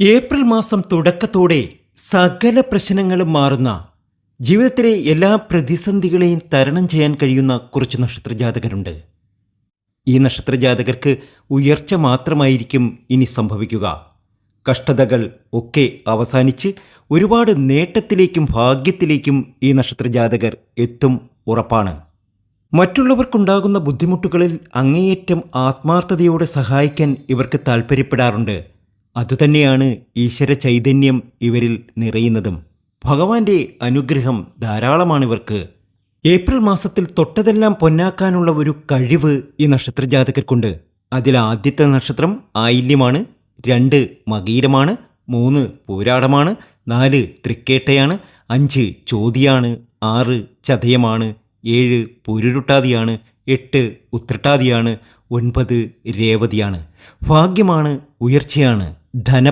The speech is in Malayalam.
ഏപ്രിൽ മാസം തുടക്കത്തോടെ സകല പ്രശ്നങ്ങളും മാറുന്ന, ജീവിതത്തിലെ എല്ലാ പ്രതിസന്ധികളെയും തരണം ചെയ്യാൻ കഴിയുന്ന കുറച്ച് നക്ഷത്രജാതകരുണ്ട്. ഈ നക്ഷത്രജാതകർക്ക് ഉയർച്ച മാത്രമായിരിക്കും ഇനി സംഭവിക്കുക. കഷ്ടതകൾ ഒക്കെ അവസാനിച്ച് ഒരുപാട് നേട്ടത്തിലേക്കും ഭാഗ്യത്തിലേക്കും ഈ നക്ഷത്രജാതകർ എത്തും ഉറപ്പാണ്. മറ്റുള്ളവർക്കുണ്ടാകുന്ന ബുദ്ധിമുട്ടുകളിൽ അങ്ങേയറ്റം ആത്മാർത്ഥതയോടെ സഹായിക്കാൻ ഇവർക്ക് താൽപ്പര്യപ്പെടാറുണ്ട്. അതുതന്നെയാണ് ഈശ്വര ചൈതന്യം ഇവരിൽ നിറയുന്നതും. ഭഗവാന്റെ അനുഗ്രഹം ധാരാളമാണിവർക്ക്. ഏപ്രിൽ മാസത്തിൽ തൊട്ടതെല്ലാം പൊന്നാക്കാനുള്ള ഒരു കഴിവ് ഈ നക്ഷത്രജാതകർക്കുണ്ട്. അതിൽ ആദ്യത്തെ നക്ഷത്രം ആയില്യമാണ്, 2 മകീരമാണ്, 3 പൂരാടമാണ്, 4 തൃക്കേട്ടയാണ്, 5 ചോതിയാണ്, 6 ചതയമാണ്, 7 പൂരുരുട്ടാതിയാണ്, 8 ഉത്രട്ടാതിയാണ്, 9 രേവതിയാണ്. ഭാഗ്യമാണ്, ഉയർച്ചയാണ്, ധന